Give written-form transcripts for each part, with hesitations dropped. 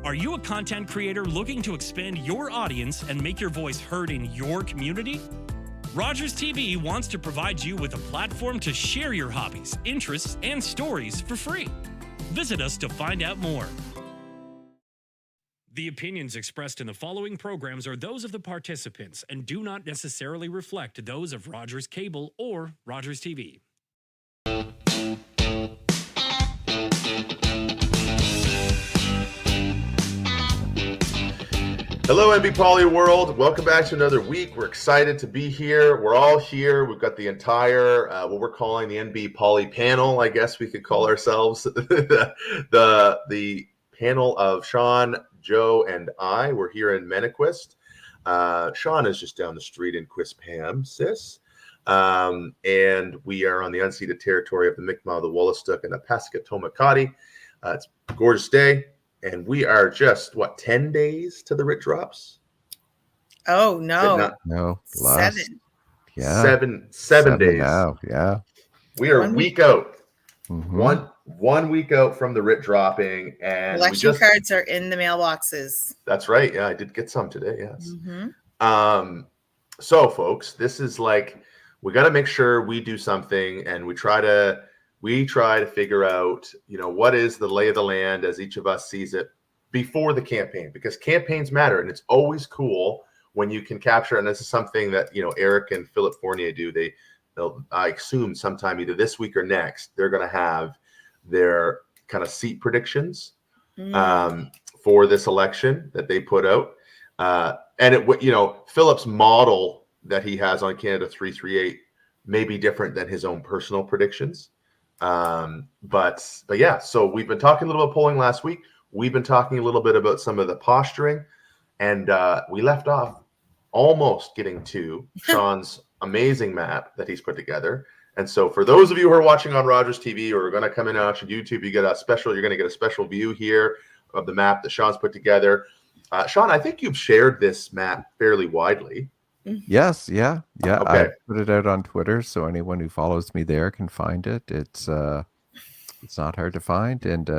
Are you a content creator looking to expand your audience and make your voice heard in your community? Rogers TV wants to provide you with a platform to share your hobbies, interests, and stories for free. Visit us to find out more. The opinions expressed in the following programs are those of the participants and do not necessarily reflect those of Rogers Cable or Rogers TV. Hello, NB Poli world. Welcome back to another week. We're excited to be here. We're all here. We've got the entire, what we're calling the NB Poli panel, I guess we could call ourselves. the panel of Shawn, Joe, and I. We're here in Mennequist. Shawn is just down the street in Quispam, and we are on the unceded territory of the Mi'kmaq, the Wolastoq, and the Pascatomacati. It's a gorgeous day. And we are just, 10 days to the Rit Drops? Oh, no. No. 7. Yeah. Seven days. Now. Yeah. We are a week out. Mm-hmm. One week out from the Rit dropping. And election cards are in the mailboxes. That's right. Yeah, I did get some today, yes. Mm-hmm. So, folks, this is like, we got to make sure we do something, and we try to figure out, what is the lay of the land as each of us sees it before the campaign, because campaigns matter, and it's always cool when you can capture. And this is something that, Eric and Philip Fournier do. They'll, I assume sometime either this week or next, they're going to have their kind of seat predictions for this election that they put out. And Philip's model that he has on Canada 338 may be different than his own personal predictions. But yeah, so we've been talking a little about polling last week. We've been talking a little bit about some of the posturing, and we left off almost getting to Shawn's amazing map that he's put together. And so for those of you who are watching on Rogers TV or are going to come in on YouTube, you're going to get a special view here of the map that Shawn's put together. Shawn, I think you've shared this map fairly widely. Yes, yeah. Okay. I put it out on Twitter, so anyone who follows me there can find it. It's not hard to find, and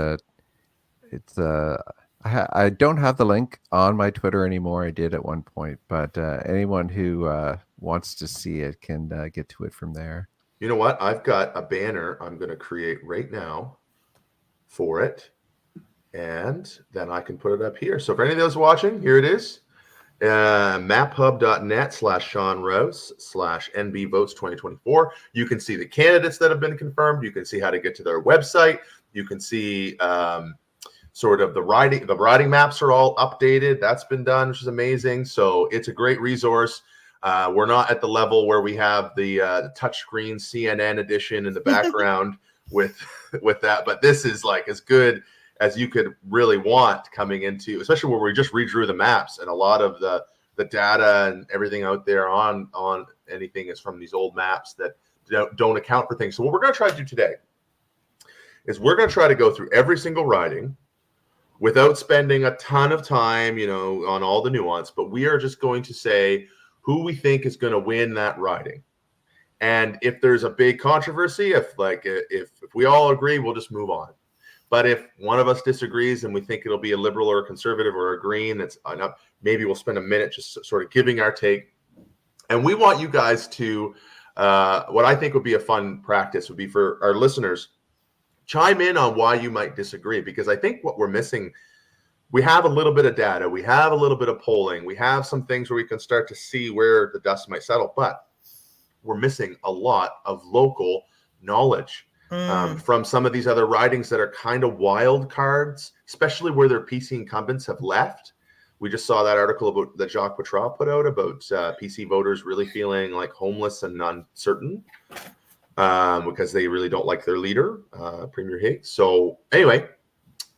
I don't have the link on my Twitter anymore. I did at one point, but anyone who wants to see it can get to it from there. You know what? I've got a banner I'm going to create right now for it, and then I can put it up here. So for any of those watching, here it is. maphub.net/Shawn Rouse/NB Votes 2024. You can see the candidates that have been confirmed. You can see how to get to their website. You can see sort of the riding maps are all updated. That's been done, which is amazing. So it's a great resource. We're not at the level where we have the touchscreen CNN edition in the background with that, but this is like as good as you could really want coming into, especially where we just redrew the maps, and a lot of the data and everything out there on anything is from these old maps that don't account for things. So what we're going to try to do today is we're going to try to go through every single riding without spending a ton of time, on all the nuance, but we are just going to say who we think is going to win that riding. And if there's a big controversy, if we all agree, we'll just move on. But if one of us disagrees and we think it'll be a liberal or a conservative or a green, that's enough, maybe we'll spend a minute just sort of giving our take. And we want you guys to, what I think would be a fun practice would be for our listeners, chime in on why you might disagree, because I think what we're missing, we have a little bit of data, we have a little bit of polling, we have some things where we can start to see where the dust might settle, but we're missing a lot of local knowledge. From some of these other ridings that are kind of wild cards, especially where their PC incumbents have left. We just saw that article that Jacques Poitras put out about PC voters really feeling like homeless and uncertain because they really don't like their leader, Premier Higgs. So anyway,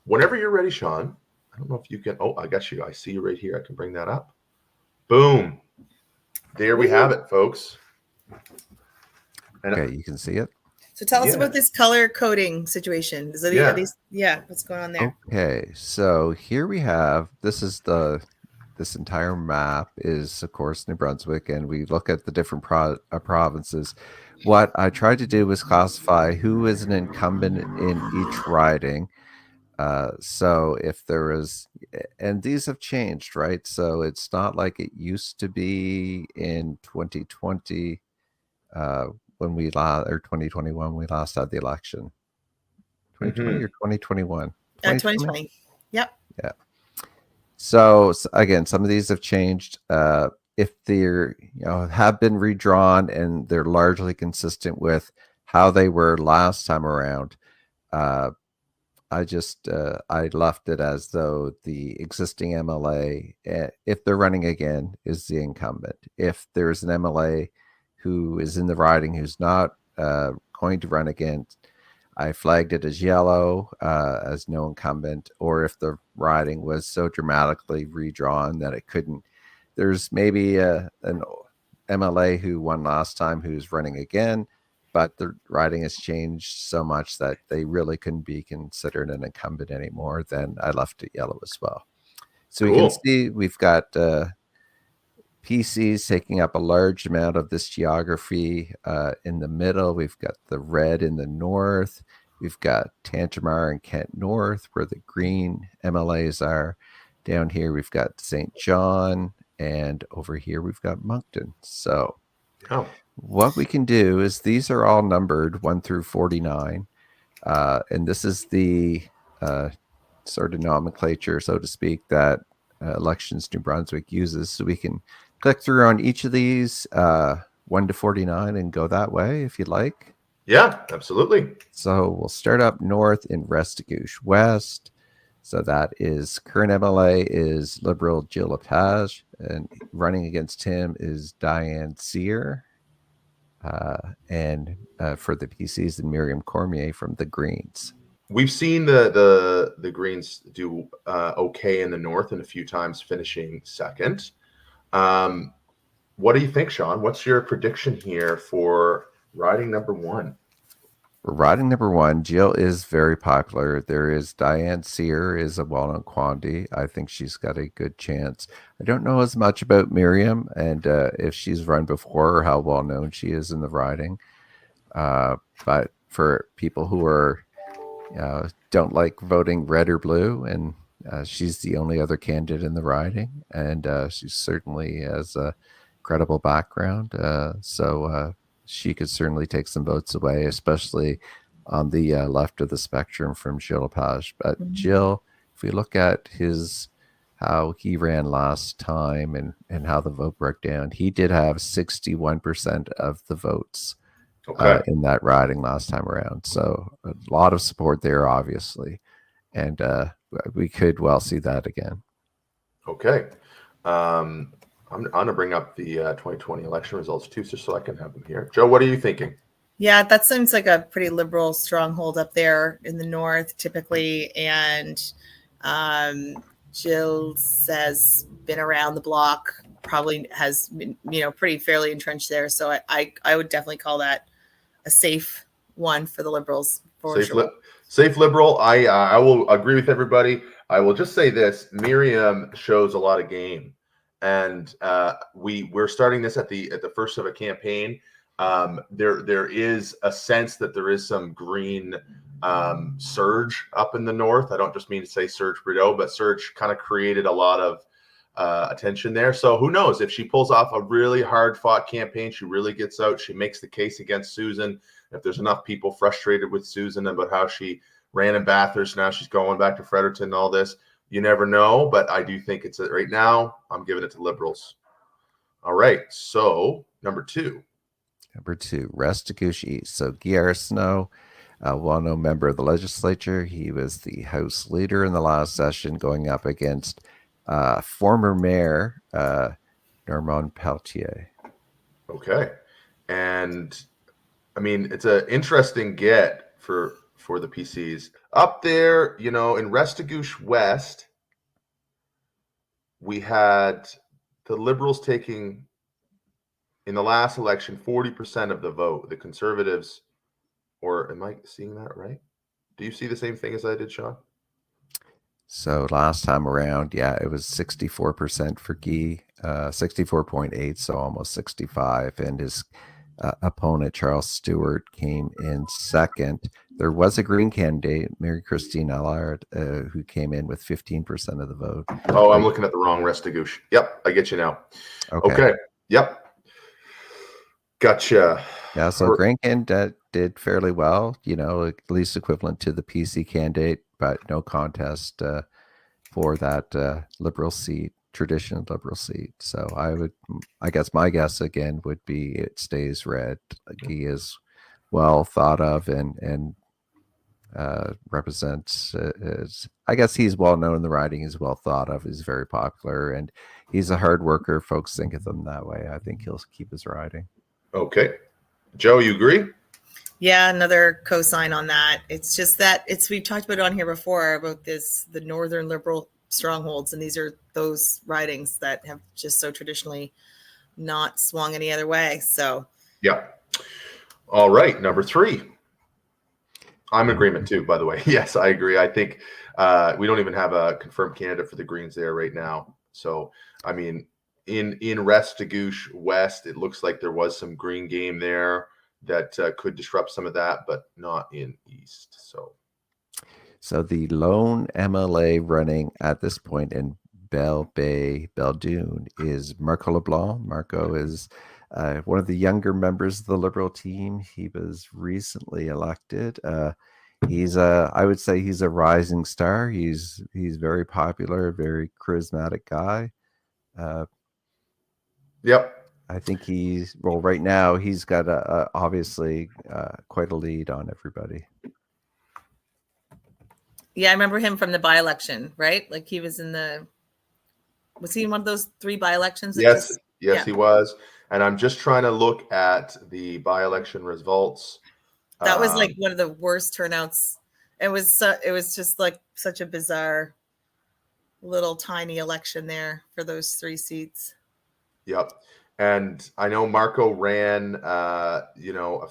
whenever you're ready, Shawn, I don't know if you can. Oh, I got you. I see you right here. I can bring that up. Boom. There we have it, folks. Okay, you can see it. So tell us about this color coding situation. What's going on there? Okay, so here we have, this entire map is, of course, New Brunswick, and we look at the different provinces. What I tried to do was classify who is an incumbent in each riding. So if there was, and these have changed, right? So it's not like it used to be in 2020 when we lost, or 2021 we last had the election. 2020 or 2021? 2020. Yep. Yeah. So again, some of these have changed. If they're have been redrawn and they're largely consistent with how they were last time around, I left it as though the existing MLA, if they're running again, is the incumbent. If there's an MLA who is in the riding who's not going to run again, I flagged it as yellow, as no incumbent. Or if the riding was so dramatically redrawn that it couldn't, there's maybe an MLA who won last time who's running again, but the riding has changed so much that they really couldn't be considered an incumbent anymore, then I left it yellow as well. So we can see we've got PCs taking up a large amount of this geography. In the middle, we've got the red in the north. We've got Tantramar and Kent North, where the green MLAs are. Down here, we've got St. John, and over here, we've got Moncton. So what we can do is these are all numbered 1 through 49. And this is the sort of nomenclature, so to speak, that Elections New Brunswick uses. So we can click through on each of these 1 to 49 and go that way if you'd like. Yeah, absolutely. So we'll start up north in Restigouche West. So that is current MLA is Liberal Jill Lepage, and running against him is Diane Sear. And for the PCs, and Miriam Cormier from the Greens. We've seen the Greens do okay in the north and a few times finishing second. What do you think, Shawn? What's your prediction here for riding number 1? For riding number 1, Jill is very popular. There is Diane Sear is a well-known quantity. I think she's got a good chance. I don't know as much about Miriam and if she's run before or how well-known she is in the riding. But for people who are don't like voting red or blue, and she's the only other candidate in the riding, and she certainly has a credible background. So she could certainly take some votes away, especially on the left of the spectrum from Jill Lepage. But Jill, if we look at how he ran last time and how the vote broke down, he did have 61% of the votes in that riding last time around. So a lot of support there, obviously. And we could well see that again. Okay. I'm going to bring up the 2020 election results too, just so I can have them here. Joe, what are you thinking? Yeah, that seems like a pretty liberal stronghold up there in the north, typically. And Jill has been around the block, probably has been, pretty fairly entrenched there. So I would definitely call that a safe one for the Liberals. Safe Liberal. I will agree with everybody. I will just say this: Miriam shows a lot of game. And we're starting this at the first of a campaign. There is a sense that there is some green surge up in the north. I don't just mean to say Serge Brideau, but Serge kind of created a lot of attention there. So who knows, if she pulls off a really hard fought campaign, she really gets out, she makes the case against Susan. If there's enough people frustrated with Susan about how she ran in Bathurst, now she's going back to Fredericton and all this. You never know, but I do think it's right now. I'm giving it to Liberals. All right, so number 2. Number 2, Restigouche East. So Guy Arsenault, a well-known member of the legislature. He was the House leader in the last session, going up against former Mayor Normand Pelletier. Okay, and I mean it's an interesting get for the PCs. Up there, in Restigouche West, we had the Liberals taking, in the last election, 40% of the vote. The Conservatives, or am I seeing that right? Do you see the same thing as I did, Shawn? So last time around, it was 64% for Guy, 64.8, so almost 65. And his opponent, Charles Stewart, came in second. there was a Green candidate, Mary Christine Allard, who came in with 15% of the vote. Oh, I'm looking at the wrong Restigouche. Yep, I get you now. Okay. Yep. Gotcha. Yeah, so Grandkin did fairly well, at least equivalent to the PC candidate, but no contest for that Liberal seat, traditional Liberal seat. So I guess my guess again would be it stays red. Like he is well thought of and represents, I guess he's well known in the riding. He's well thought of. He's very popular, and he's a hard worker. Folks think of him that way. I think he'll keep his riding. Okay. Joe, you agree? Yeah, another cosign on that. It's just that we've talked about it on here before about the Northern Liberal strongholds, and these are those ridings that have just so traditionally not swung any other way. So yeah. All right, number 3. I'm in agreement too, by the way. Yes, I agree. I think we don't even have a confirmed candidate for the Greens there right now. So, I mean, in Restigouche West, it looks like there was some Green game there that could disrupt some of that, but not in East. So the lone MLA running at this point in Belle Bay, Belledune is Marco LeBlanc. Marco is one of the younger members of the Liberal team. He was recently elected. I would say he's a rising star. He's very popular, very charismatic guy. Yep. I think right now he's got obviously quite a lead on everybody. Yeah, I remember him from the by-election, right? Like was he in one of those 3 by-elections? Yes, he was. And I'm just trying to look at the by-election results. That was like one of the worst turnouts. It was just like such a bizarre little tiny election there for those 3 seats. Yep. And I know Marco ran, a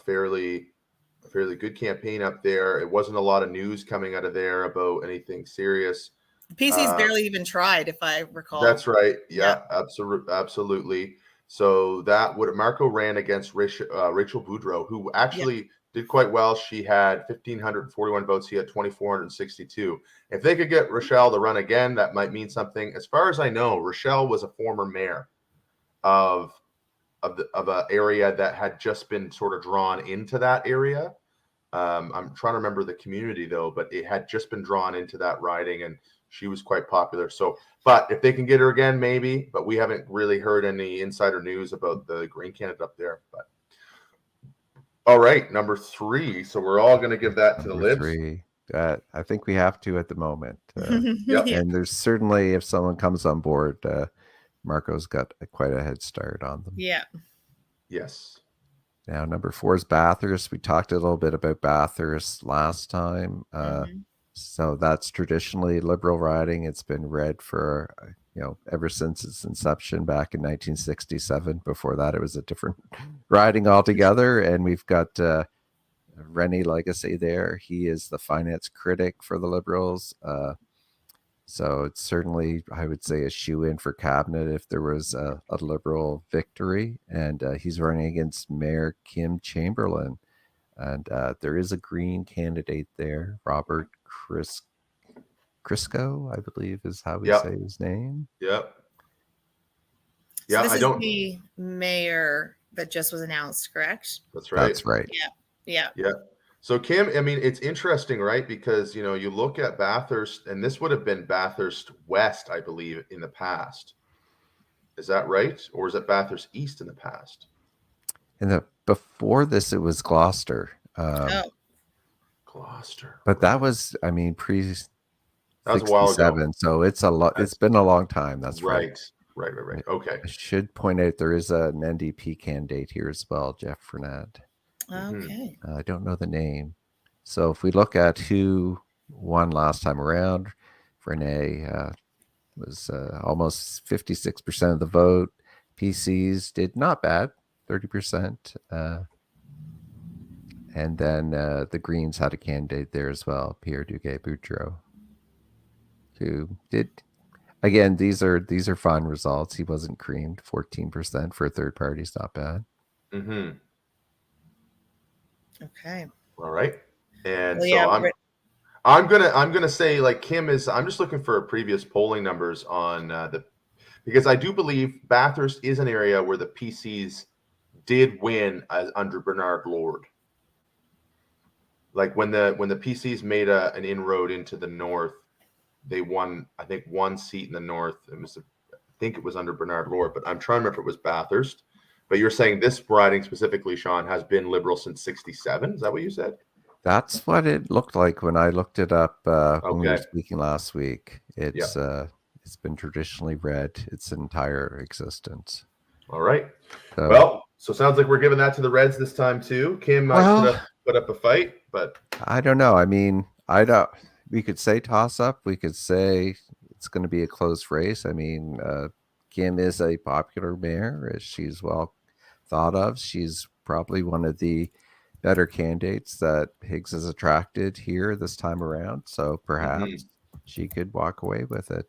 fairly good campaign up there. It wasn't a lot of news coming out of there about anything serious. PC's barely even tried, if I recall. That's right. Yeah. Absolutely. So Marco ran against Rachel Boudreau, who actually did quite well. She had 1,541 votes. He had 2,462. If they could get Rochelle to run again, that might mean something. As far as I know, Rochelle was a former mayor of an area that had just been sort of drawn into that area. I'm trying to remember the community though, but it had just been drawn into that riding, and she was quite popular. So, but if they can get her again, maybe. But we haven't really heard any insider news about the Green candidate up there. But all right, number 3. So we're all going to give that to the Libs. 3. I think we have to at the moment. Yep. And there's certainly, if someone comes on board, Marco's got quite a head start on them. Yeah. Yes. Now, number 4 is Bathurst. We talked a little bit about Bathurst last time. So that's traditionally Liberal riding. It's been red for, ever since its inception back in 1967. Before that, it was a different riding altogether. And we've got Rennie Legacy there. He is the finance critic for the Liberals. So it's certainly, I would say, a shoe-in for cabinet if there was a Liberal victory. And he's running against Mayor Kim Chamberlain. And there is a Green candidate there, Robert Crisco, I believe is how we say his name. Yep. Yeah, so this is the mayor that just was announced, correct? That's right. That's right. Yeah. So Kim, I mean, it's interesting, right? Because, you look at Bathurst, and this would have been Bathurst West, I believe, in the past. Is that right? Or is it Bathurst East in the past? Before this, it was Gloucester. Gloucester. But that was, pre that was a while ago. So it's a lot. It's been a long time. That's right. Right. Okay. I should point out there is an NDP candidate here as well, Jeff Fernand. Okay. I don't know the name. So if we look at who won last time around, Renee was almost 56% of the vote. PCs did not bad, 30%. And then the Greens had a candidate there as well, Pierre Duguay-Boudreau, who did. Again, these are fun results. He wasn't creamed. 14% for a third party is not bad. Okay. All right. And Well, so yeah, I'm gonna say like Kim is. I'm just looking for previous polling numbers on because I do believe Bathurst is an area where the PCs did win as under Bernard Lord. Like when the PCs made an inroad into the north, they won, I think, one seat in the north. I think it was under Bernard Lord, but I'm trying to remember if it was Bathurst. But you're saying this riding specifically, Shawn, has been Liberal since '67. Is that what you said? That's what it looked like when I looked it up when we were Okay. speaking last week. It's Yeah. it's been traditionally red its entire existence. All right. So, Well, so sounds like we're giving that to the Reds this time too. Kim might well, put up a fight, but I don't know. I mean, I don't. We could say toss up. We could say it's going to be a close race. I mean, Kim is a popular mare. She's well thought of. She's probably one of the better candidates that Higgs has attracted here this time around. So perhaps she could walk away with it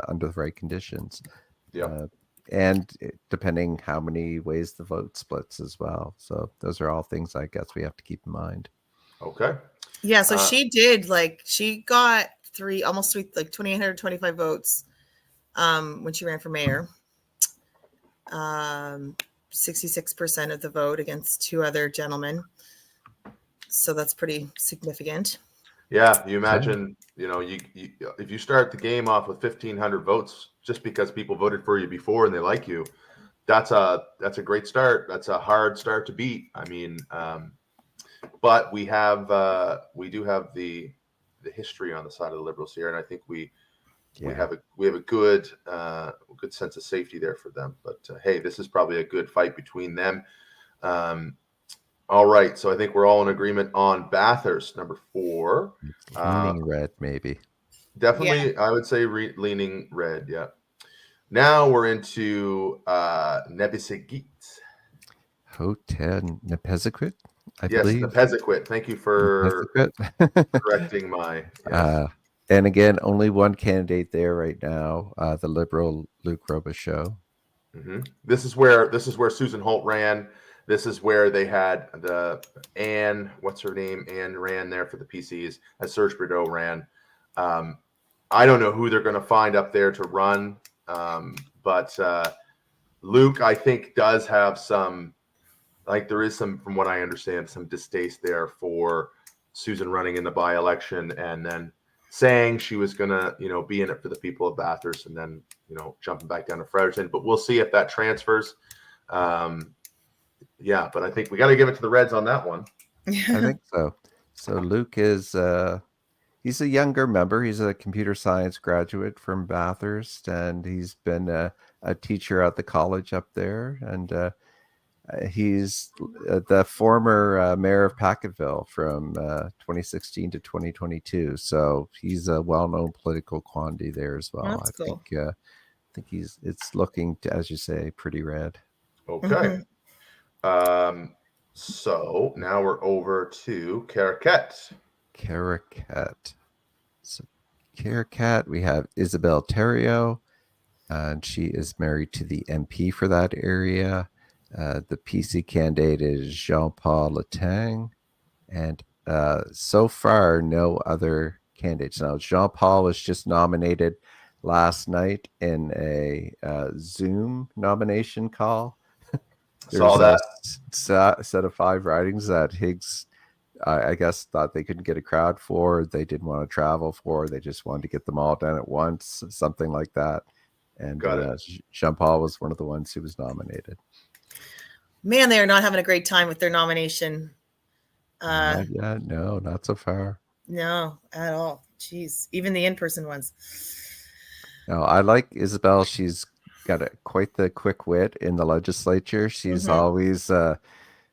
under the right conditions. yeah. And depending how many ways the vote splits as well. So those are all things I guess we have to keep in mind. Okay. yeah. So she did she got almost 2,825 votes when she ran for mayor. 66% of the vote against two other gentlemen. So that's pretty significant. Yeah, you imagine, you if you start the game off with 1,500 votes just because people voted for you before and they like you, that's a great start. That's a hard start to beat. I mean, but we do have the history on the side of the Liberals here, and I think we have a good sense of safety there for them. But hey, this is probably a good fight between them. All right, so I think we're all in agreement on Bathurst, number 4. Leaning red, maybe. Definitely, yeah. I would say leaning red, yeah. Now we're into Nebeseguit. Hotel Nepeziquit, I yes, believe. Nepeziquit. Thank you for correcting my... Yes. And again, only one candidate there right now, the Liberal Luke Robichaud. Mm-hmm. This is where Susan Holt ran. This is where they had the Anne, what's her name? Anne ran there for the PCs, and Serge Brideau ran. I don't know who they're going to find up there to run, but Luke, I think, does have some, there is some, from what I understand, some distaste there for Susan running in the by-election and then saying she was going to, be in it for the people of Bathurst and then, jumping back down to Fredericton. But we'll see if that transfers. Yeah, but I think we got to give it to the Reds on that one. I think so. So Luke is he's a younger member. He's a computer science graduate from Bathurst, and he's been a teacher at the college up there. And he's the former mayor of Packetville from 2016 to 2022. So he's a well-known political quantity there as well. That's cool. I think it's looking to, as you say, pretty red. Okay. Mm-hmm. So now we're over to Caracat. So Caracat, we have Isabel Terrio, and she is married to the MP for that area. The PC candidate is Jean-Paul Letang, and so far no other candidates. Now Jean-Paul was just nominated last night in a Zoom nomination call. Saw that. Set of 5 ridings that Higgs, I guess, thought they couldn't get a crowd for. They didn't want to travel for. They just wanted to get them all done at once, something like that. And Jean-Paul was one of the ones who was nominated. Man, they are not having a great time with their nomination. No, not so far. No, at all. Jeez, even the in-person ones. No, I like Isabel. She's got quite the quick wit in the legislature. She's always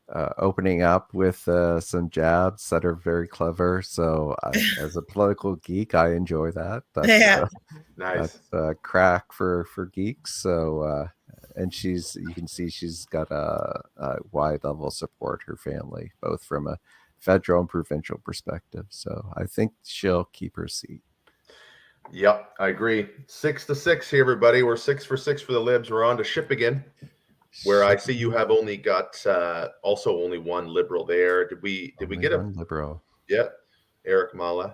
opening up with some jabs that are very clever. So as a political geek, I enjoy that. That's nice. That's crack for geeks. So and you can see she's got a wide level of support, her family, both from a federal and provincial perspective. So I think she'll keep her seat. Yep, I agree. 6-6 here, everybody. We're 6 for 6 for the Libs. We're on to Shippagan, where I see you have only one Liberal there. Did we get one Liberal? Yeah. Eric Malay.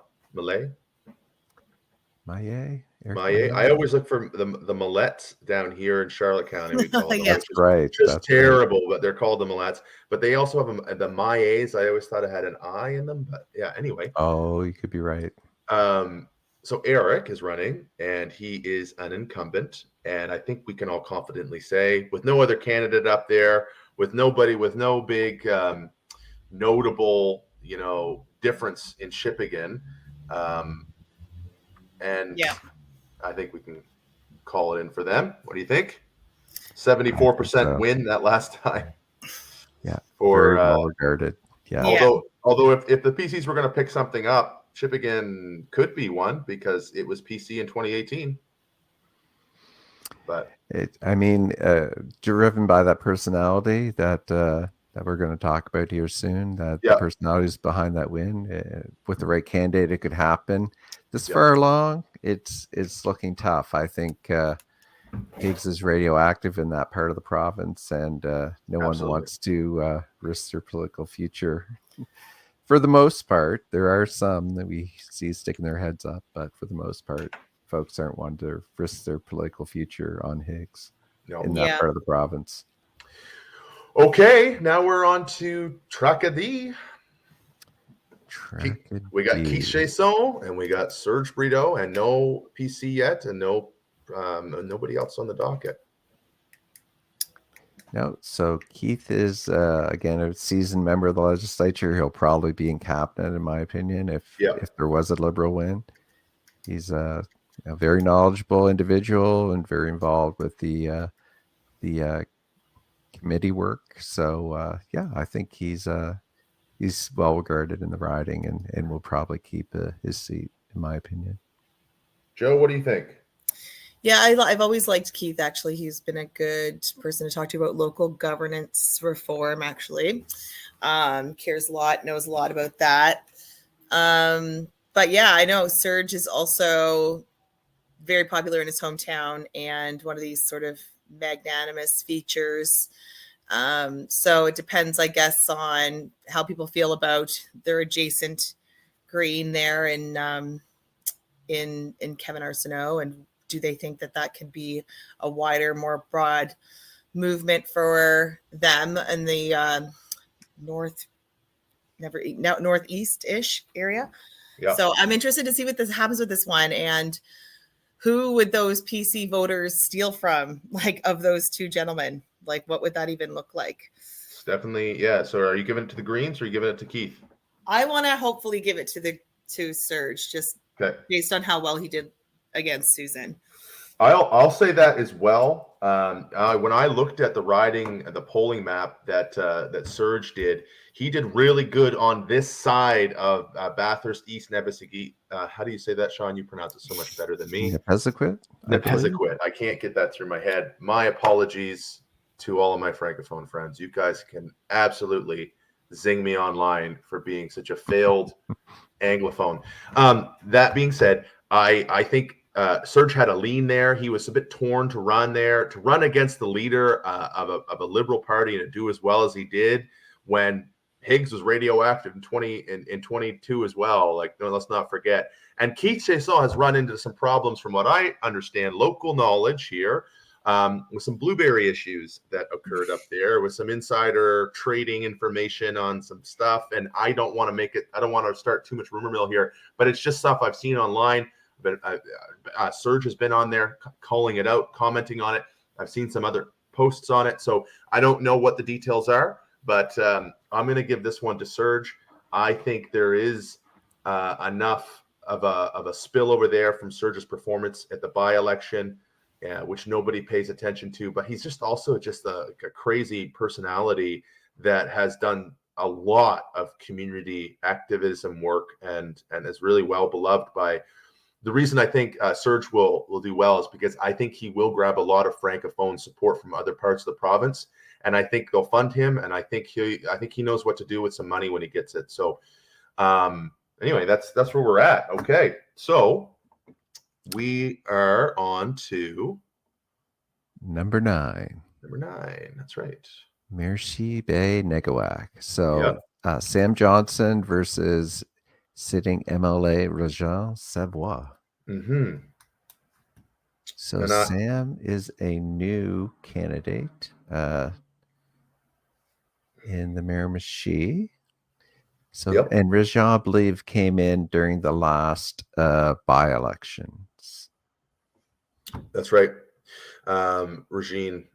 Eric I always look for the Mallets down here in Charlotte County. We call them, Yeah. which is Right. just That's terrible. But they're called the Mallets. But they also have the Mayes. I always thought it had an I in them. But yeah, anyway. Oh, you could be right. So Eric is running, and he is an incumbent. And I think we can all confidently say, with no other candidate up there, with no big notable, difference in Shippigan. And Yeah. I think we can call it in for them. What do you think? 74% win that last time. Yeah. For very well regarded. Yeah. Although if the PCs were going to pick something up, Shippigan could be one because it was PC in 2018. But driven by that personality that we're going to talk about here soon, the personalities behind that win, with the right candidate, it could happen. This far along, it's looking tough. I think Higgs is radioactive in that part of the province, and no one wants to risk their political future. For the most part, there are some that we see sticking their heads up, but for the most part, folks aren't wanting to risk their political future on Higgs in that part of the province. Okay, now we're on to Tracadie. We got Keith Chasson and we got Serge Brito, and no PC yet, and nobody else on the docket. No, so Keith is again a seasoned member of the legislature. He'll probably be in cabinet, in my opinion, if there was a Liberal win. He's a very knowledgeable individual and very involved with the committee work. So I think he's well regarded in the riding, and will probably keep his seat, in my opinion. Joe, what do you think? Yeah, I've always liked Keith. Actually, he's been a good person to talk to about local governance reform. Actually, cares a lot, knows a lot about that. But yeah, I know Serge is also very popular in his hometown, and one of these sort of magnanimous features. So it depends, I guess, on how people feel about their adjacent green there in Kevin Arsenault, and do they think that can be a wider, more broad movement for them in the northeast-ish area? Yeah. So I'm interested to see what this happens with this one, and who would those PC voters steal from, like, of those two gentlemen? Like, what would that even look like? It's definitely, yeah. So are you giving it to the Greens or are you giving it to Keith? I want to hopefully give it to Serge, just based on how well he did against Susan. I'll say that as well. When I looked at the polling map that Serge did, he did really good on this side of Bathurst, East Nebbesaget. How do you say that, Shawn? You pronounce it so much better than me. Nepesaquit. I can't get that through my head. My apologies to all of my Francophone friends. You guys can absolutely zing me online for being such a failed Anglophone. That being said, I think Serge had a lean there. He was a bit torn to run against the leader of a Liberal Party and to do as well as he did when Higgs was radioactive in 22 as well. Like, no, let's not forget. And Keith Chasson has run into some problems, from what I understand, local knowledge here, with some blueberry issues that occurred up there, with some insider trading information on some stuff. And I don't want to start too much rumor mill here, but it's just stuff I've seen online. But Serge has been on there calling it out, commenting on it. I've seen some other posts on it. So I don't know what the details are, but I'm going to give this one to Serge. I think there is enough of a spillover there from Serge's performance at the by-election, which nobody pays attention to. But he's just also a crazy personality that has done a lot of community activism work and is really well beloved by. The reason I think Serge will do well is because I think he will grab a lot of Francophone support from other parts of the province, and I think they'll fund him, and I think he knows what to do with some money when he gets it. So anyway, that's where we're at. Okay, so we are on to number 9. Number 9, that's right. Mirchi Bay Negawak. So Sam Johnson versus sitting MLA Regent Savoie. Mm-hmm. So And Sam is a new candidate in the Miramichi. So, Yep. and Regent, I believe, came in during the last by-elections. That's right. Regine.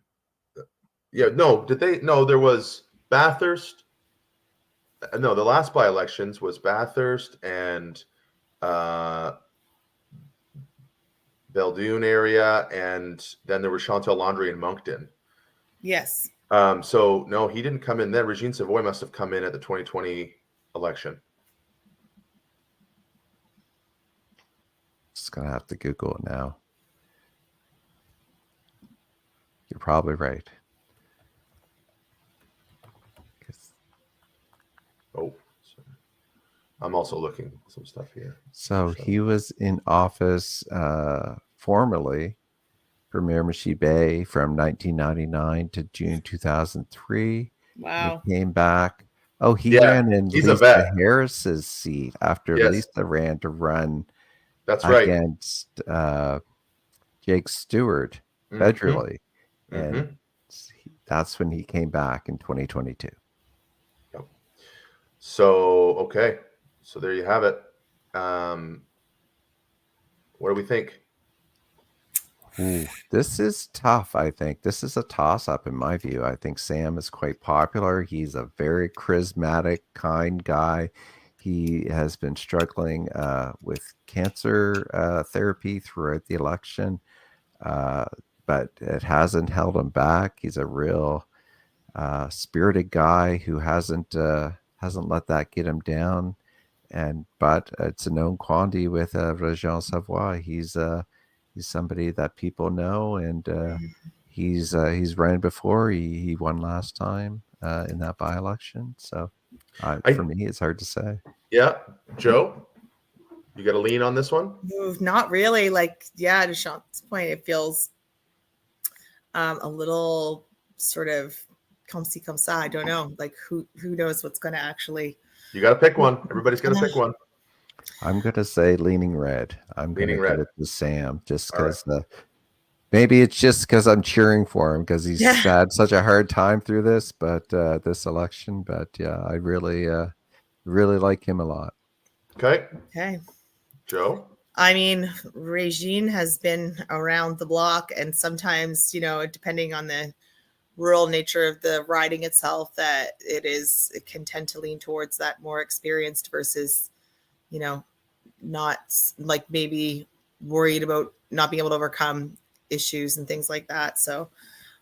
Yeah, no, did they? No, there was Bathurst. No, the last by-elections was Bathurst and Beldoon area, and then there was Chantal Landry in Moncton. Yes. So no, he didn't come in then. Regine Savoy must have come in at the 2020 election. Just gonna have to Google it now. You're probably right. Oh, sorry. I'm also looking at some stuff here. So he was in office formally for Miramichi Bay from 1999 to June 2003. Wow. He came back. Oh, he Yeah, ran in he's a Lisa vet. Harris's seat after Yes. Lisa ran to run That's right. against Jake Stewart federally. And that's when he came back in 2022. Yep. So, okay. So there you have it. What do we think? Ooh, this is tough, I think. This is a toss-up in my view. I think Sam is quite popular. He's a very charismatic, kind guy. He has been struggling with cancer therapy throughout the election, but it hasn't held him back. He's a real spirited guy who hasn't let that get him down. But it's a known quantity with Regent Savoie. He's somebody that people know, and he's ran before. He won last time in that by-election. So for me, it's hard to say. Yeah, Joe, you got to lean on this one? Not really. Like, yeah, to Sean's point, it feels a little sort of comme ci comme ça. I don't know. Like, who knows what's going to actually. You got to pick one. Everybody's got to pick one. I'm going to say leaning red. I'm going to give it to Sam just because maybe it's just because I'm cheering for him because he's had such a hard time through this, but this election. But yeah, I really like him a lot. Okay. Joe? I mean, Regine has been around the block, and sometimes, depending on the rural nature of the riding itself, that it can tend to lean towards that more experienced versus, not like maybe worried about not being able to overcome issues and things like that. So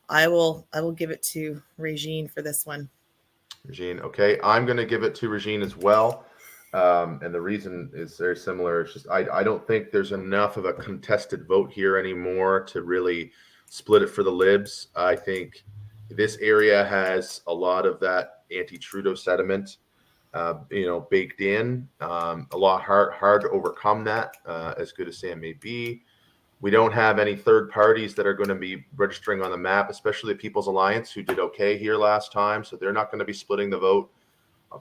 I will give it to Regine for this one. Regine. Okay. I'm going to give it to Regine as well. And the reason is very similar. It's just I don't think there's enough of a contested vote here anymore to really split it for the Libs. I think this area has a lot of that anti-Trudeau sentiment, baked in. A lot hard to overcome that, as good as Sam may be. We don't have any third parties that are going to be registering on the map, especially the People's Alliance, who did okay here last time. So they're not going to be splitting the vote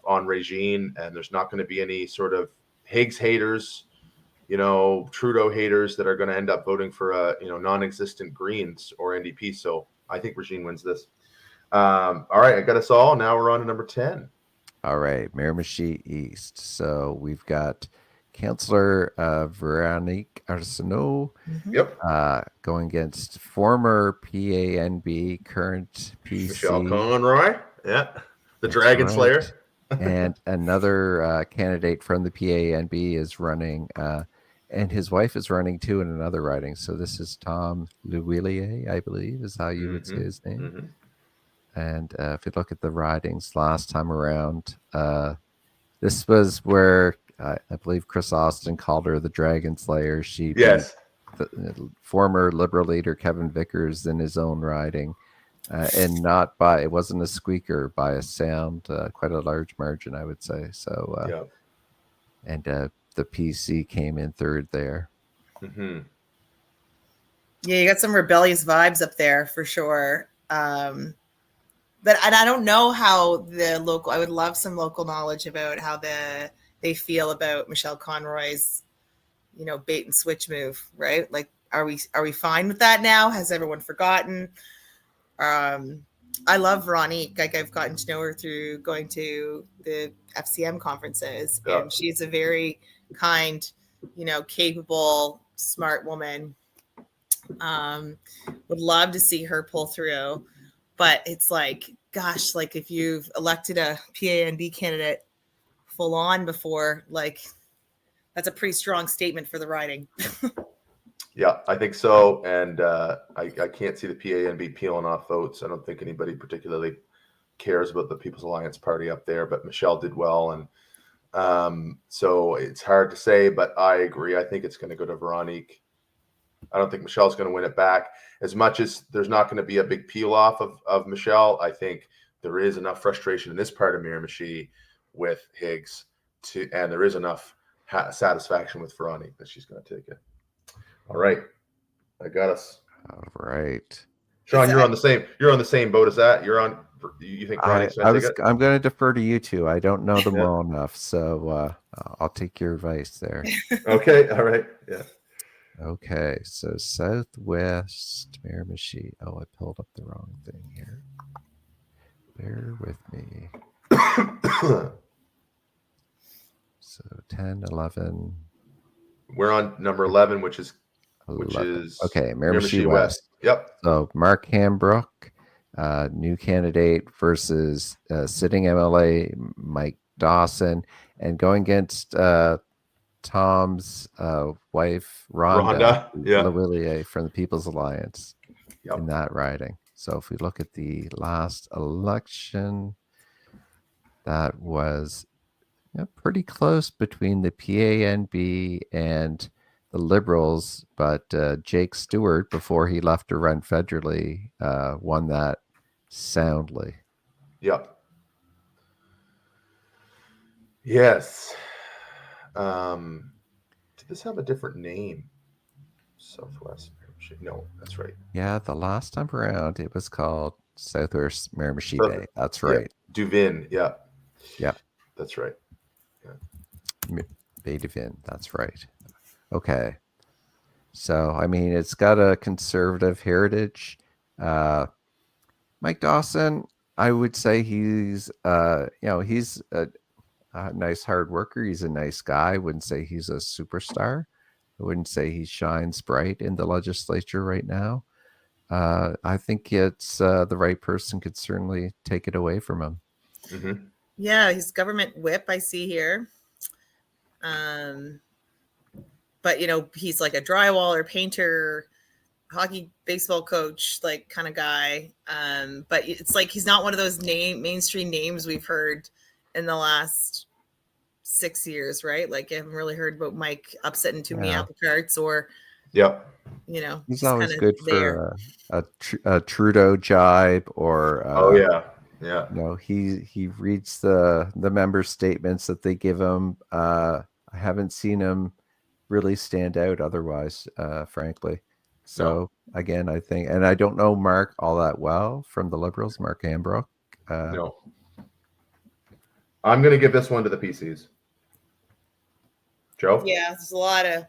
on Regine, and there's not going to be any sort of Higgs haters, Trudeau haters that are going to end up voting for non-existent Greens or NDP. So I think Regine wins this. All right, I got us all. Now we're on to number 10. All right, Miramichi East. So we've got Councillor Veronique Arsenault going against former PANB, current PC. Michelle Conroy. Yeah, the Dragon Slayer. And another candidate from the PANB is running, and his wife is running too in another riding. So this is Tom Lewillier, I believe, is how you would say his name. Mm-hmm. And if you look at the ridings last time around, this was where I believe Chris Austin called her the Dragon Slayer. She beat the former Liberal leader Kevin Vickers in his own riding. And it wasn't a squeaker by a sound, quite a large margin, I would say. So, and the PC came in third there. Mm-hmm. Yeah, you got some rebellious vibes up there for sure. But I don't know how I would love some local knowledge about how the they feel about Michelle Conroy's, bait and switch move, right? Like, are we fine with that now? Has everyone forgotten? I love Veronique. Like, I've gotten to know her through going to the FCM conferences, and she's a very kind, capable, smart woman. Would love to see her pull through, but it's like, gosh, like if you've elected a PANB candidate full on before, like that's a pretty strong statement for the riding. Yeah, I think so. And I can't see the PANB peeling off votes. I don't think anybody particularly cares about the People's Alliance Party up there, but Michelle did well. And so it's hard to say, but I agree. I think it's going to go to Veronique. I don't think Michelle's going to win it back. As much as there's not going to be a big peel off of Michelle, I think there is enough frustration in this part of Miramichi with Higgs and there is enough satisfaction with Veronique that she's going to take it. All right, I got us. All right, Shawn, you're on the same boat as that. You think Veronique's going to take it? I'm going to defer to you two. I don't know them well enough, so I'll take your advice there. Okay, all right, yeah. Okay, so Southwest Miramichi. Oh, I pulled up the wrong thing here. Bear with me. So 10, 11. We're on number 11, which is okay, Miramichi West. Yep. So Mark Hambrook, new candidate versus sitting MLA Mike Dawson, and going against Tom's wife, Rhonda Lawillier from the People's Alliance in that riding. So if we look at the last election, that was pretty close between the PANB and the Liberals, but Jake Stewart, before he left to run federally, won that soundly. Yep. Yes. Did this have a different name? Southwest Miramichi. No, that's right. Yeah, the last time around, it was called Southwest Miramichi Bay. That's right. Yeah. Duvin. Yeah. Yeah. That's right. Yeah. Bay Duvin. That's right. Okay. So, I mean, it's got a conservative heritage. Mike Dawson, I would say he's he's a nice hard worker. He's a nice guy. I wouldn't say he's a superstar. I wouldn't say he shines bright in the legislature right now. I think it's the right person could certainly take it away from him. Mm-hmm. Yeah, he's government whip, I see here. But, he's like a drywaller, painter, hockey, baseball coach, like kind of guy. But it's like he's not one of those mainstream names we've heard in the last 6 years, right? Like I haven't really heard about Mike upsetting too many apple carts or, he's always good for a Trudeau jibe or. Yeah. He reads the member statements that they give him. I haven't seen him really stand out otherwise, frankly. So again, I think, and I don't know Mark all that well from the Liberals, Mark Hambrook. No. I'm going to give this one to the PCs. Joe? Yeah, there's a lot of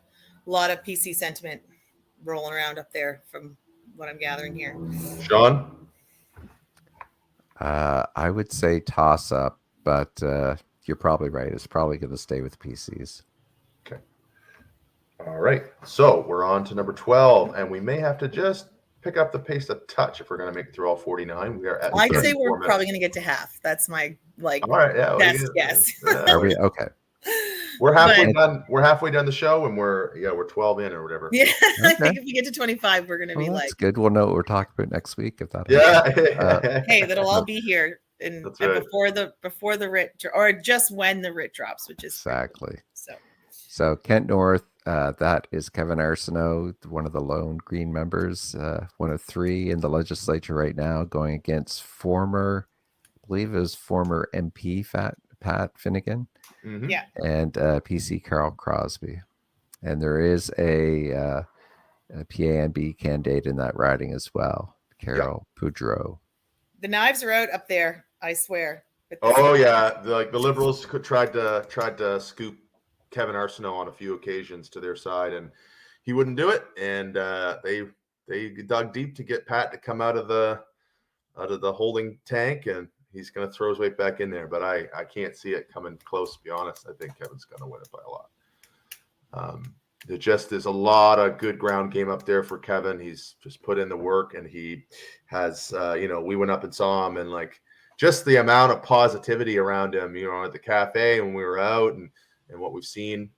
PC sentiment rolling around up there from what I'm gathering here. Shawn? I would say toss up, but you're probably right. It's probably going to stay with PCs. Okay. All right. So we're on to number 12, and we may have to just pick up the pace a touch if we're going to make it through all 49. We are at. I'd say we're probably going to get to half. That's my all right, best guess. Are we okay? We're halfway done. We're halfway done the show, and we're 12 in or whatever. Yeah, okay. I think if we get to 25, we're going to be that's good. We'll know what we're talking about next week if that. Hey, that'll all be here and before the writ or just when the writ drops, which is exactly. So Kent North, that is Kevin Arsenault, one of the lone Green members, one of 3 in the legislature right now, going against former MP Pat Finnegan. Mm-hmm. Yeah, and PC Carl Crosby, and there is a PANB candidate in that riding as well, Carol Poudreau. The knives are out up there, I swear. Oh yeah, the Liberals tried to scoop Kevin Arsenault on a few occasions to their side, and he wouldn't do it. And they dug deep to get Pat to come out of the holding tank, and he's going to throw his weight back in there. But I can't see it coming close. To be honest, I think Kevin's going to win it by a lot. There just is a lot of good ground game up there for Kevin. He's just put in the work, and he has. We went up and saw him, and like just the amount of positivity around him. At the cafe when we were out, and what we've seen.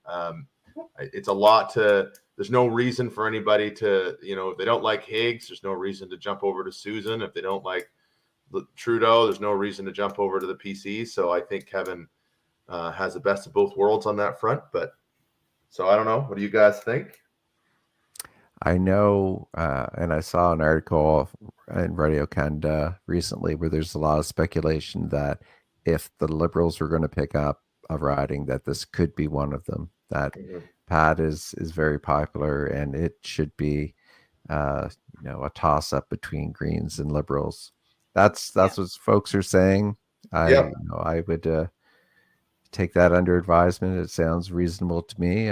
It's a lot to. There's no reason for anybody to, if they don't like Higgs, there's no reason to jump over to Susan. If they don't like Trudeau, there's no reason to jump over to the PC. So I think Kevin has the best of both worlds on that front. But so I don't know. What do you guys think? I know, and I saw an article in Radio Canada recently where there's a lot of speculation that if the Liberals were going to pick up a riding, that this could be one of them. That Pat is very popular, and it should be, a toss-up between Greens and Liberals. That's what folks are saying. I would take that under advisement. It sounds reasonable to me.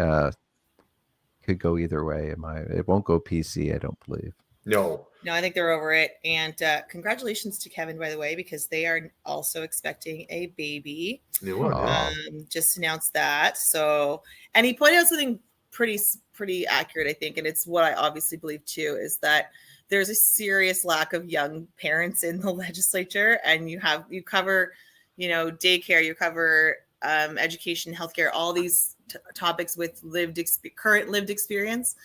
Could go either way. It won't go PC, I don't believe. No, I think they're over it. And congratulations to Kevin, by the way, because they are also expecting a baby. New one. Just announced that. So, and he pointed out something pretty accurate, I think, and it's what I obviously believe too, is that there's a serious lack of young parents in the legislature, and you cover, daycare, you cover education, healthcare, all these topics with current lived experience.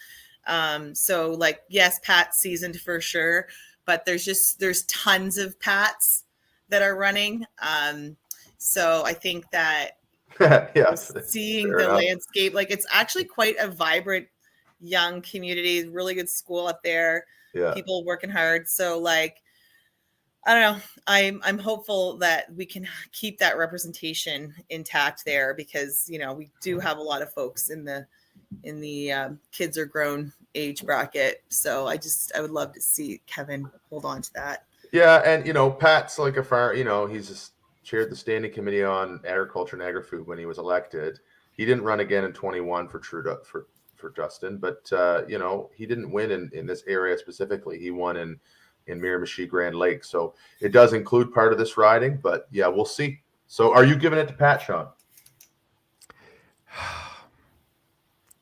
So like, yes, Pat's seasoned for sure, but there's tons of Pats that are running. So I think that seeing the landscape, like it's actually quite a vibrant young community, really good school up there, people working hard. So like, I don't know. I'm hopeful that we can keep that representation intact there, because, we do have a lot of folks in the kids are grown age bracket. So I would love to see Kevin hold on to that. Yeah. And, Pat's like a farm, he's just chaired the standing committee on agriculture and agri-food when he was elected. He didn't run again in 21 for Trudeau, for Justin, but, he didn't win in this area specifically. He won in Miramichi, Grand Lake. So it does include part of this riding, but yeah, we'll see. So are you giving it to Pat, Shawn?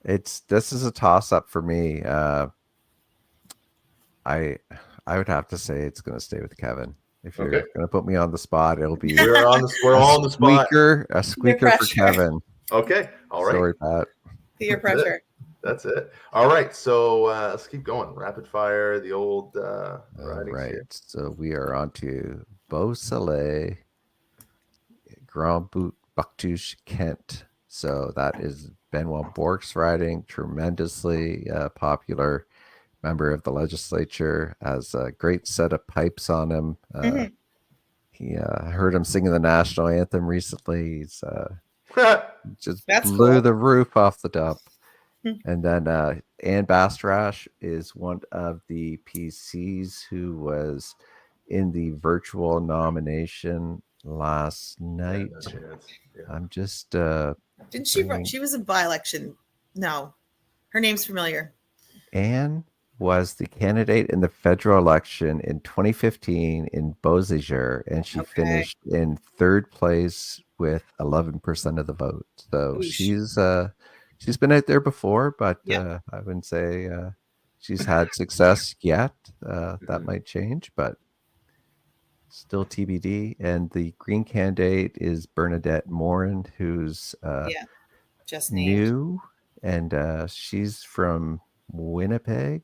This is a toss up for me. I would have to say it's going to stay with Kevin. If you're going to put me on the spot, it'll be we're all on the spot. A squeaker for Kevin. Okay. All right. Sorry, Pat. Peer pressure. That's it. All right. So let's keep going. Rapid fire, the old ridings. Right. Here. So we are on to Beausoleil, Grand Bout, Bucktouche, Kent. So that is Benoit Bourque's riding, tremendously popular member of the legislature, has a great set of pipes on him. He heard him singing the national anthem recently. He's just blew the roof off the dump. And then Anne Bastrash is one of the PCs who was in the virtual nomination last night. I'm just didn't she run? She was a by-election. No, her name's familiar. Anne was the candidate in the federal election in 2015 in Beauséjour, and she finished in third place with 11% of the vote. So she's been out there before, but I wouldn't say she's had success yet. That might change, but still TBD. And the Green candidate is Bernadette Morin, who's just new, and she's from Winnipeg.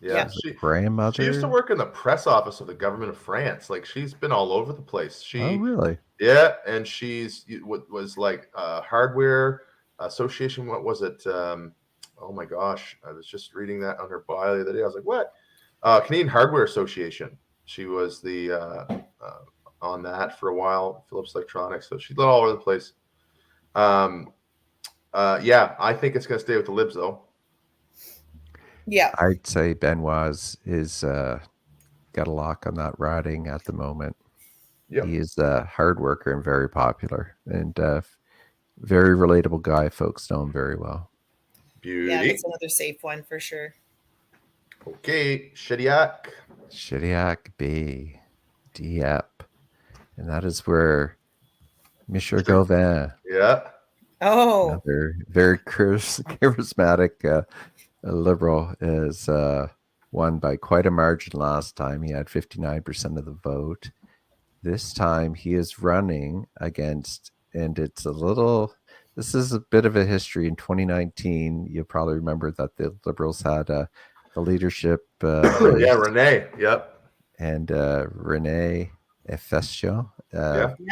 Yeah, grandmother. She used to work in the press office of the government of France. Like, she's been all over the place. Oh, really? Yeah, and she's was like hardware association. What was it? Oh my gosh, I was just reading that on her bio the other day. I was like, what? Canadian Hardware Association. She was the on that for a while. Philips Electronics. So she's all over the place. Yeah, I think it's going to stay with the Libs though. Yeah, I'd say Benoit is got a lock on that riding at the moment. Yep. He is a hard worker and very popular, and very relatable guy. Folks know him very well. Beauty. Yeah, that's another safe one for sure. Okay, Shediac. Shediac B. Dieppe. And that is where Monsieur Gauvin, Yeah. Oh, another very charismatic liberal, is won by quite a margin last time. He had 59% of the vote. This time he is running against, and this is a bit of a history. In 2019, you'll probably remember that the Liberals had the leadership race. Yeah, Renee. Yep. And Renee Efesio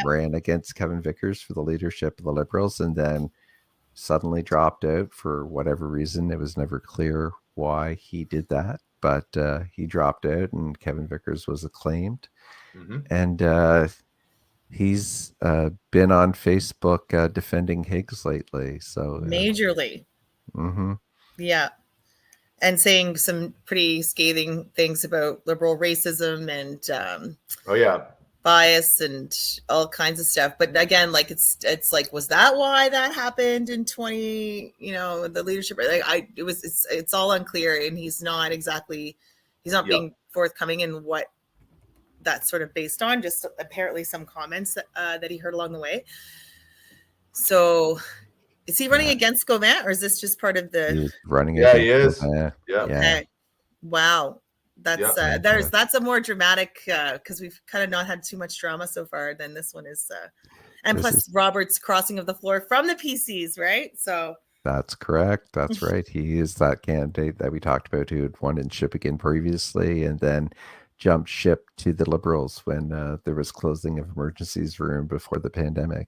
ran against Kevin Vickers for the leadership of the Liberals, and then suddenly dropped out for whatever reason. It was never clear why he did that, but he dropped out, and Kevin Vickers was acclaimed. Mm-hmm. And he's been on Facebook defending Higgs lately. So majorly. Mm-hmm. Yeah. And saying some pretty scathing things about liberal racism and bias and all kinds of stuff. But again, like it's like, was that why that happened in 20? The leadership. Like it's all unclear, and he's not being forthcoming in what that's sort of based on. Just apparently some comments that he heard along the way. So. Is he running against Gauvin, or is this just part of the? He's running against. Yeah, he is. Gauvin. Yeah. Okay. Wow. That's that's a more dramatic because we've kind of not had too much drama so far. Then this one is, and plus Robert's crossing of the floor from the PCs, right? So that's correct. That's right. He is that candidate that we talked about who had won in Shippagan previously, and then jumped ship to the Liberals when there was closing of emergencies room before the pandemic.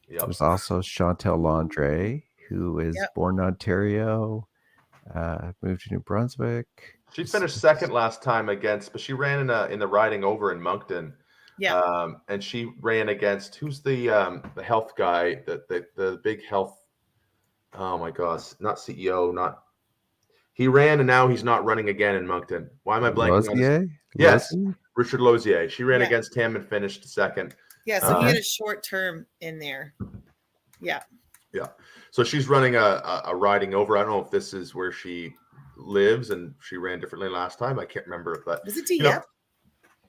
There's also Chantal Landry, who is born in Ontario, moved to New Brunswick. She finished second last time but she ran in the riding over in Moncton. Yeah. And she ran against who's the health guy, the big health. Oh my gosh, not CEO, he ran and now he's not running again in Moncton. Why am I blanking on his? Yes, Richard Lozier. She ran against him and finished second. Yeah, so he had a short term in there. Yeah. Yeah. So she's running a riding over. I don't know if this is where she lives, and she ran differently last time. I can't remember if that. Was it Dieppe?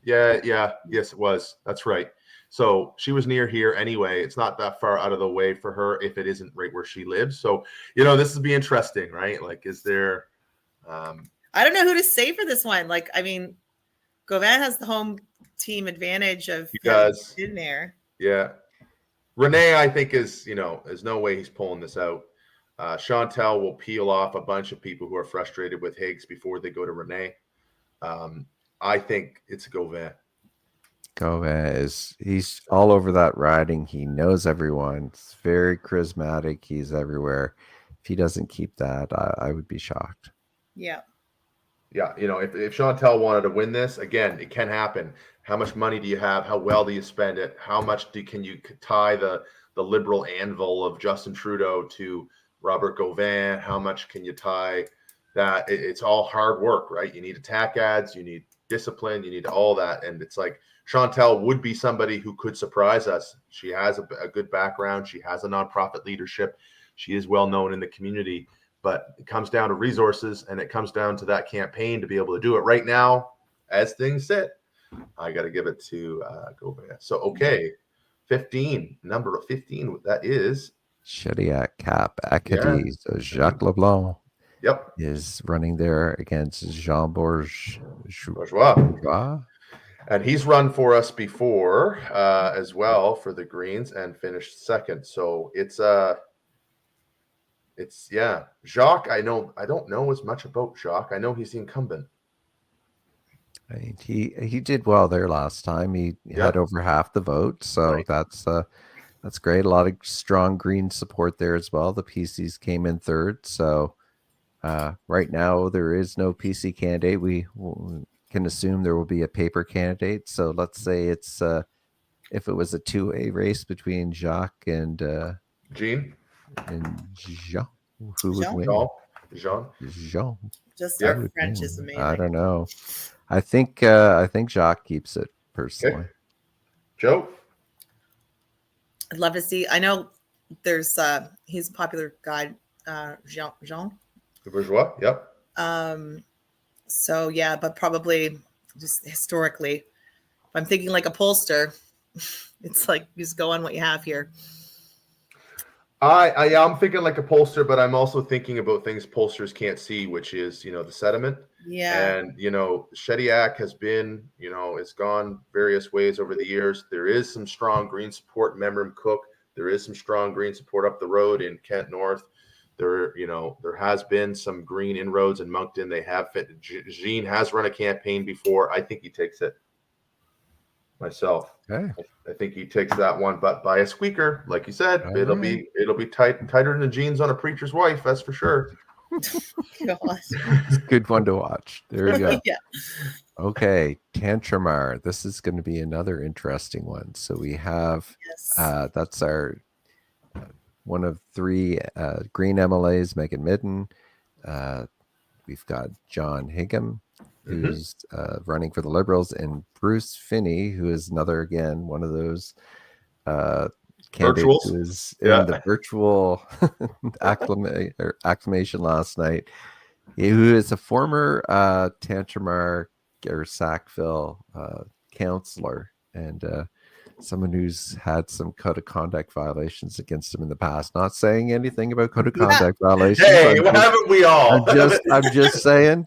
Yes, it was. That's right. So she was near here anyway. It's not that far out of the way for her if it isn't right where she lives. So, this will be interesting, right? Like, is there... I don't know who to say for this one. Like, I mean, Gauvin has the home team advantage of in there. Yeah. Renee, I think there's no way he's pulling this out. Chantal will peel off a bunch of people who are frustrated with Higgs before they go to Renee. I think it's Gauvin. Gauvin he's all over that riding. He knows everyone. It's very charismatic. He's everywhere. If he doesn't keep that, I would be shocked. Yeah. Yeah, if Chantal wanted to win this, again, it can happen. How much money do you have? How well do you spend it? How much can you tie the liberal anvil of Justin Trudeau to Robert Gauvin? How much can you tie that? It's all hard work, right? You need attack ads, you need discipline, you need all that. And it's like Chantal would be somebody who could surprise us. She has a good background. She has a nonprofit leadership. She is well known in the community. But it comes down to resources, and it comes down to that campaign to be able to do it. Right now, as things sit, I got to give it to Gauvin. So, 15, number 15, that is... Shediac Cap Acadie. So Jacques Leblanc is running there against Jean Bourgeois. And he's run for us before as well for the Greens and finished second. So it's Jacques. I don't know as much about Jacques. I know he's the incumbent. I mean, he did well there last time. He had over half the vote, so that's great. A lot of strong Green support there as well. The PCs came in third, so right now there is no PC candidate. We can assume there will be a paper candidate. So let's say it's if it was a 2A race between Jacques and Jean. And Jean, who would win? Jean. Just our French is amazing. I don't know. I think Jacques keeps it. personally. Okay. Joe? I'd love to see. I know there's he's a popular guy, Jean. The Bourgeois? Yep. So yeah, but probably just historically, if I'm thinking like a pollster, it's like just go on what you have here. I'm thinking like a pollster, but I'm also thinking about things pollsters can't see, which is, the sediment. Yeah. And, Shediac has been, it's gone various ways over the years. There is some strong green support in Memram Cook. There is some strong green support up the road in Kent North. There has been some green inroads in Moncton. They have fit. Jean has run a campaign before. I think he takes it myself. Okay. I think he takes that one, but by a squeaker, like you said, All it'll right. be tighter than the jeans on a preacher's wife. That's for sure. God. Good one to watch. There you go. Yeah. Okay, Tantramar. This is going to be another interesting one. So we have Yes. that's our one of three green MLAs, Megan Midden. We've got John Higham, who's running for the Liberals, and Bruce Finney, who is another, again, one of those candidates who is in the virtual acclamation last night, who is a former Tantramar or Sackville councillor and someone who's had some code of conduct violations against him in the past. Not saying anything about code of conduct violations. Hey, haven't we all? I'm just saying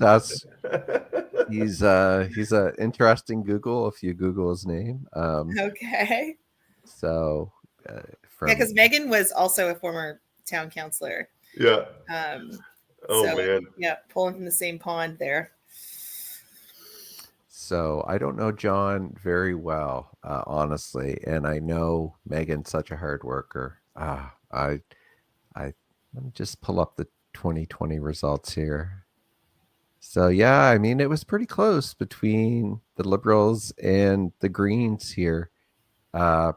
he's a interesting Google if you Google his name. Okay. So because Megan was also a former town councillor. Yeah. Man. Yeah, pulling from the same pond there. So I don't know John very well, honestly, and I know Megan's such a hard worker. Let me just pull up the 2020 results here. So yeah, I mean it was pretty close between the Liberals and the Greens here. John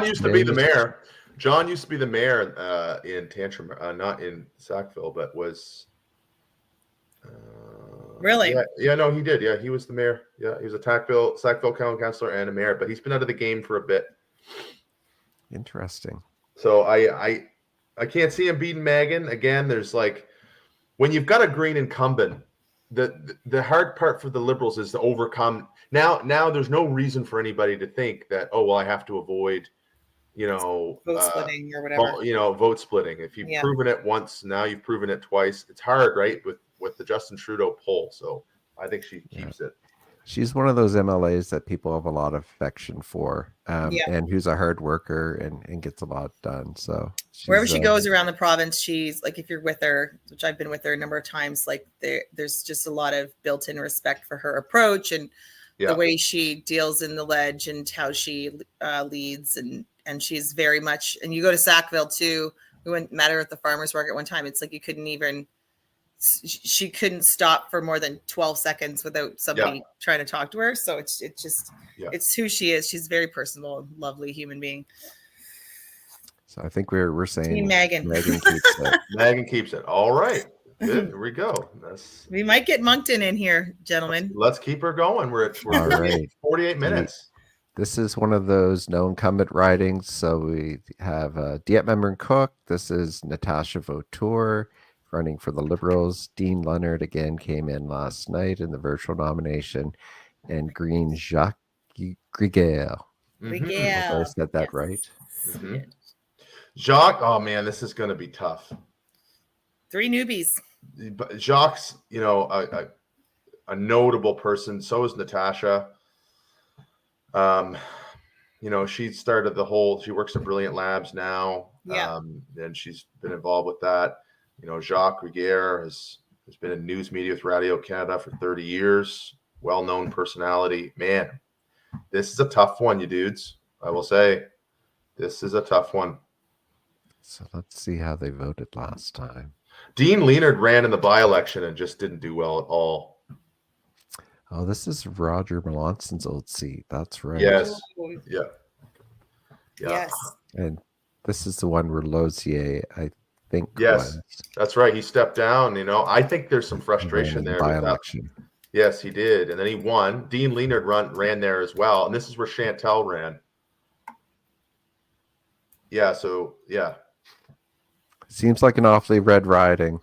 used to be the mayor. John used to be the mayor in Tantramar, not in Sackville, but was. Really? Yeah, no, he did. Yeah, he was the mayor. Yeah, he was a Sackville County Councilor and a mayor, but he's been out of the game for a bit. Interesting. So I can't see him beating Megan. Again, there's like when you've got a green incumbent, the hard part for the Liberals is to overcome. Now there's no reason for anybody to think that, oh well, I have to avoid, vote splitting or whatever. Vote splitting. If you've proven it once, now you've proven it twice. It's hard, right? With the Justin Trudeau poll. So I think she keeps it. She's one of those MLAs that people have a lot of affection for, and who's a hard worker and gets a lot done. So wherever she goes around the province, she's like, if you're with her, which I've been with her a number of times, like there's just a lot of built-in respect for her approach and the way she deals in the ledge and how she leads. And she's very much, and you go to Sackville too. We met her at the farmer's market one time. It's like she couldn't stop for more than 12 seconds without somebody trying to talk to her. So it's who she is. She's a very personable, lovely human being. So I think we're saying Team Megan. Megan keeps it. Megan keeps it. All right. Good. Here we go. We might get Moncton in here, gentlemen. Let's keep her going. We're all right. 48 minutes. This is one of those no incumbent ridings. So we have Diet Member Cook. This is Natasha Vautour running for the Liberals. Dean Leonard again came in last night in the virtual nomination, and Green Jacques Grigel. I said that right. Mm-hmm. Jacques, oh man, this is going to be tough. 3 newbies. Jacques, a notable person. So is Natasha. She started she works at Brilliant Labs now. And she's been involved with that. Jacques Rigueur has been in news media with Radio Canada for 30 years. Well-known personality. Man, this is a tough one, you dudes. I will say, this is a tough one. So let's see how they voted last time. Dean Leonard ran in the by-election and just didn't do well at all. Oh, this is Roger Melancon's old seat. That's right. Yes. Yeah. Yes. And this is the one where Lozier, I think. Yes, that's right. He stepped down. I think there's some frustration there. By-election. Yes, he did, and then he won. Dean Leonard ran there as well, and this is where Chantel ran. Yeah, so yeah, Seems like an awfully red riding.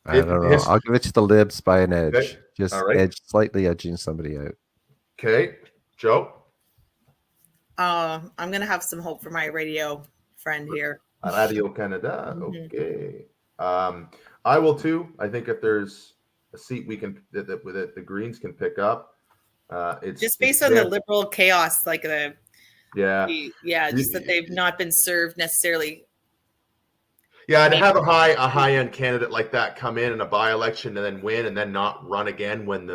I don't know. I'll give it to the Libs by an edge. Okay. Just All right. slightly edging somebody out. Okay, Joe. I'm gonna have some hope for my radio friend here. Radio Canada. Mhm. Okay. I will too. I think if there's a seat we can that the Greens can pick up, it's Just based on the Liberal chaos, like just that they've not been served necessarily. Yeah, to have a high end candidate like that come in a by-election and then win and then not run again when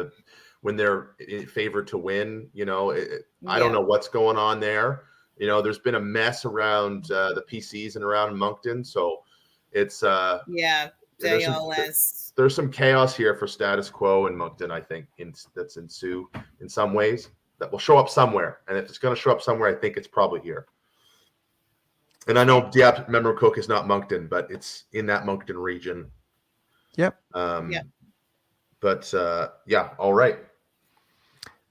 they're favored to win, I don't know what's going on there. There's been a mess around the PCs and around Moncton, so it's there's some chaos here for status quo in Moncton. I think that's ensue in some ways that will show up somewhere, and if it's going to show up somewhere, I think it's probably here. And I know Memro Cook is not Moncton, but it's in that Moncton region. Yep. But all right.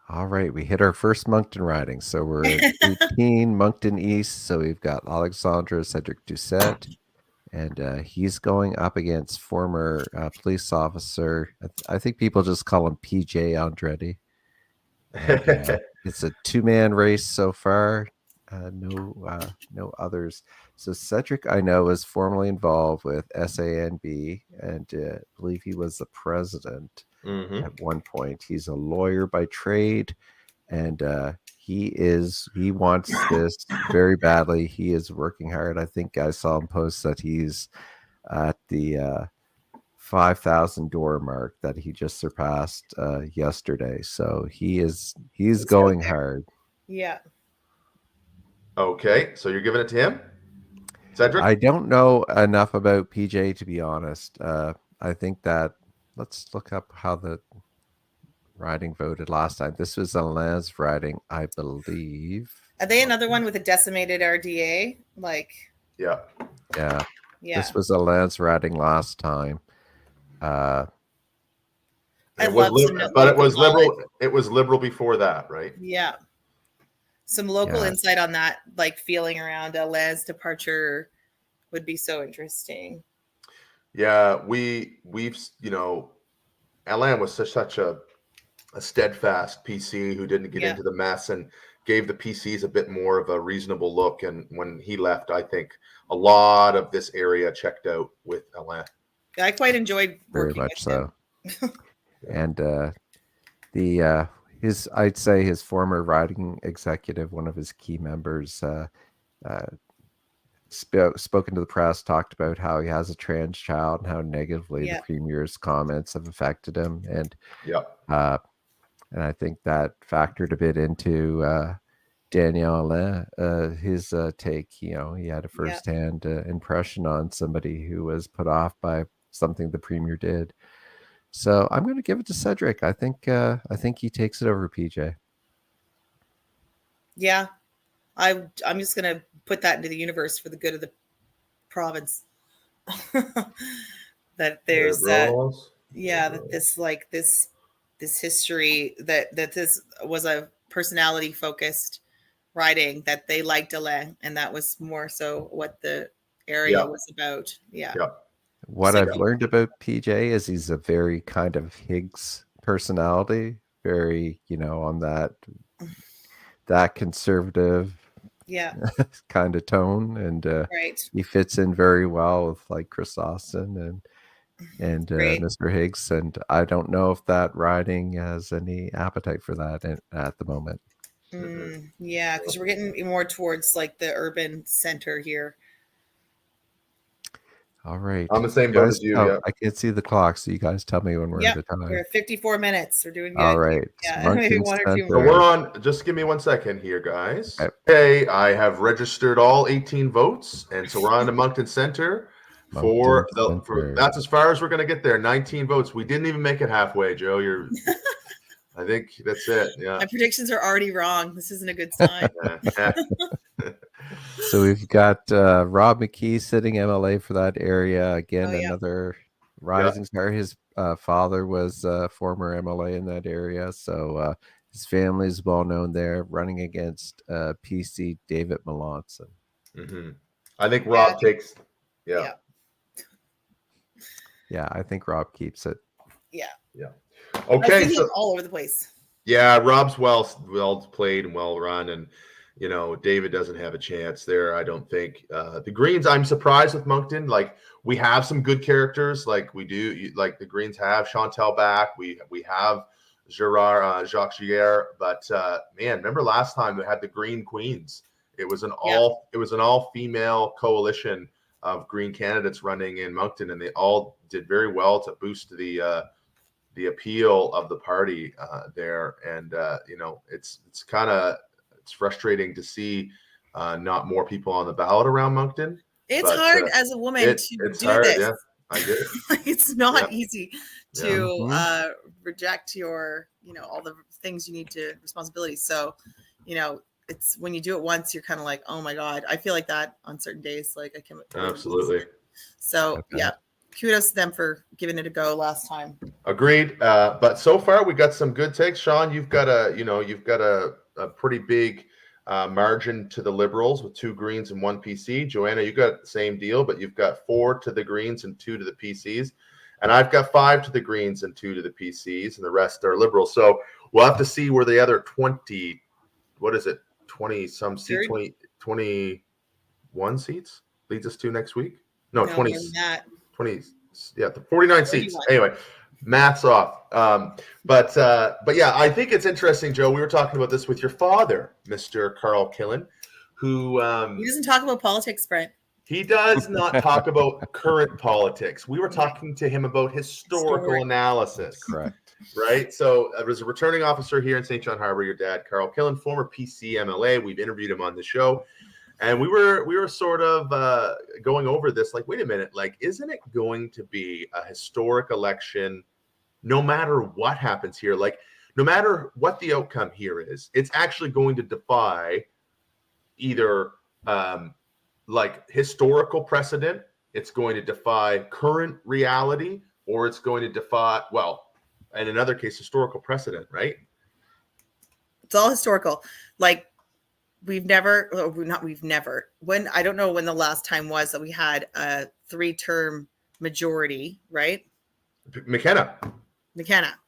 All right, we hit our first Moncton riding. So we're at 18, Moncton East. So we've got Alexandra Cedric Doucette, and he's going up against former police officer. I think people just call him PJ Andretti. And, it's a two-man race so far. No others. So Cedric, I know, is formerly involved with SANB, and I believe he was the president at one point. He's a lawyer by trade, and he wants this very badly. He is working hard. I think I saw him post that he's at the 5,000 door mark that he just surpassed yesterday. So he's going hard. Yeah. Okay, so you're giving it to him, Cedric? I don't know enough about PJ, to be honest. I think that let's look up how the riding voted last time. This was Alain's riding, I believe. Are they another one with a decimated RDA? Yeah. This was Alain's riding last time. It was liberal. It was liberal before that, right? Yeah. Some local insight on that, feeling around Alain's departure would be so interesting. Yeah, we've Alain was such a steadfast PC who didn't get into the mess and gave the PCs a bit more of a reasonable look. And when he left, I think a lot of this area checked out with Alain. I quite enjoyed very much so. And I'd say his former riding executive, one of his key members, spoken to the press, talked about how he has a trans child and how negatively the premier's comments have affected him. And I think that factored a bit into Daniel Alain, his take. He had a firsthand impression on somebody who was put off by something the premier did. So I'm going to give it to Cedric. I think he takes it over PJ. Yeah, I'm just going to put that into the universe for the good of the province. That there's that this history that this was a personality focused riding, that they liked Alain, and that was more so what the area was about. What I've learned about PJ is he's a very kind of Higgs personality, very, on that conservative kind of tone. And he fits in very well with Chris Austin and Mr. Higgs. And I don't know if that riding has any appetite for that at the moment. Yeah, because we're getting more towards the urban center here. All right. I'm the same boat as you. I can't see the clock, so you guys tell me when we're at the time. We're at 54 minutes. We're doing good. All right. Maybe 1 or 2 more. So we're on. Just give me 1 second here, guys. Okay, I have registered all 18 votes, and so we're on to Moncton Center. For that's as far as we're going to get there. 19 votes. We didn't even make it halfway, Joe. I think that's it. Yeah. My predictions are already wrong. This isn't a good sign. So we've got Rob McKee sitting MLA for that area. Again, another rising star. His father was a former MLA in that area, so his family is well known there. Running against PC David Melanson. Mm-hmm. I think Rob takes. Yeah. Yeah, I think Rob keeps it. Yeah. Okay, so all over the place. Yeah, Rob's well played and well run, and David doesn't have a chance there. I don't think. The Greens, I'm surprised with Moncton. Like, we have some good characters, like we do. Like the Greens have Chantel back. We have Jacques Gier, but man, remember last time we had the Green Queens? It was an all female coalition of Green candidates running in Moncton, and they all did very well to boost the appeal of the party there. And it's frustrating to see not more people on the ballot around Moncton. It's hard as a woman to do hard, this. Yeah, I get it. It's not easy to reject your, all the things you need to responsibilities. So, it's when you do it once, you're kind of like, oh my God, I feel like that on certain days. Like I can absolutely. So kudos to them for giving it a go last time. Agreed. But so far we got some good takes. Shawn, you've got a pretty big margin to the Liberals with 2 Greens and 1 PC. Joanna, you got the same deal, but you've got 4 to the Greens and 2 to the PCs. And I've got 5 to the Greens and 2 to the PCs, and the rest are Liberals. So we'll have to see where the other 20 some seats, 21 seats leads us to next week. No, 20. 20, the 49 seats. Anyway, math's off. But yeah, I think it's interesting, Joe. We were talking about this with your father, Mr. Carl Killen, who he doesn't talk about politics, Brent. He does not talk about current politics. We were talking to him about historical analysis. Correct. Right. So as a returning officer here in St. John Harbor, your dad, Carl Killen, former PC MLA. We've interviewed him on the show. And we were sort of going over this, like, wait a minute, like, isn't it going to be a historic election no matter what happens here? Like, no matter what the outcome here is, it's actually going to defy either like historical precedent, it's going to defy current reality, or it's going to defy, well, in another case, historical precedent, right? It's all historical. Like, I don't know when the last time was that we had a 3-term majority, right? McKenna.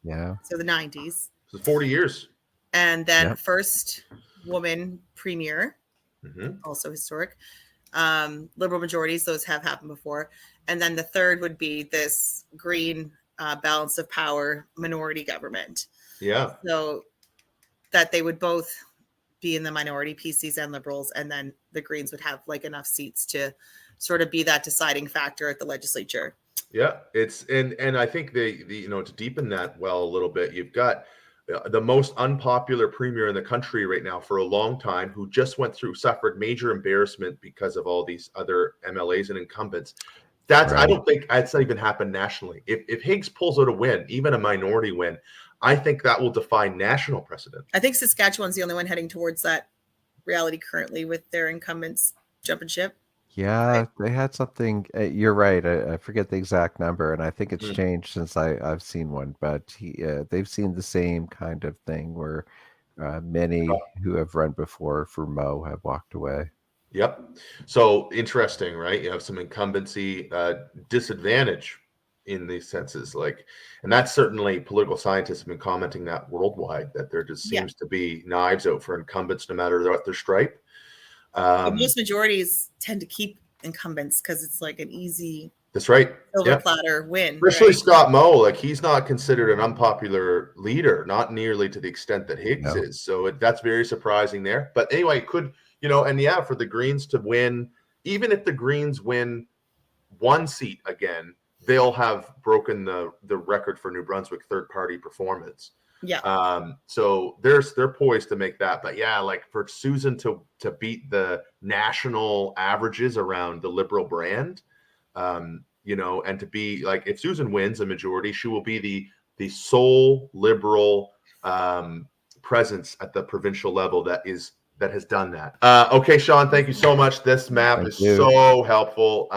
Yeah. So the 90s. So 40 years. And then first woman premier, also historic. Liberal majorities, those have happened before. And then the third would be this green balance of power minority government. Yeah. So that they would both be in the minority, PCs and Liberals, and then the Greens would have like enough seats to sort of be that deciding factor at the legislature. Yeah, it's and I think the to deepen that well a little bit, you've got the most unpopular premier in the country right now for a long time, who just suffered major embarrassment because of all these other MLAs and incumbents. I don't think that's even happened nationally. If Higgs pulls out a win, even a minority win, I think that will defy national precedent. I think Saskatchewan's the only one heading towards that reality currently with their incumbents jumping ship. Yeah, they had something. You're right. I forget the exact number, and I think it's changed since I've seen one. But they've seen the same kind of thing where many who have run before for Mo have walked away. Yep. So interesting, right? You have some incumbency disadvantage in these senses, and that's certainly political scientists have been commenting that worldwide, that there just seems to be knives out for incumbents no matter what their stripe. Most majorities tend to keep incumbents because it's like an easy silver platter win. Especially Scott Moe, he's not considered an unpopular leader, not nearly to the extent that Higgs is. So that's very surprising there. But anyway, for the Greens to win, even if the Greens win 1 seat again, they'll have broken the record for New Brunswick third-party performance. Yeah. So they're poised to make that. But for Susan to beat the national averages around the Liberal brand, and to be if Susan wins a majority, she will be the sole Liberal presence at the provincial level that has done that. Okay, Shawn, thank you so much. This map is so helpful.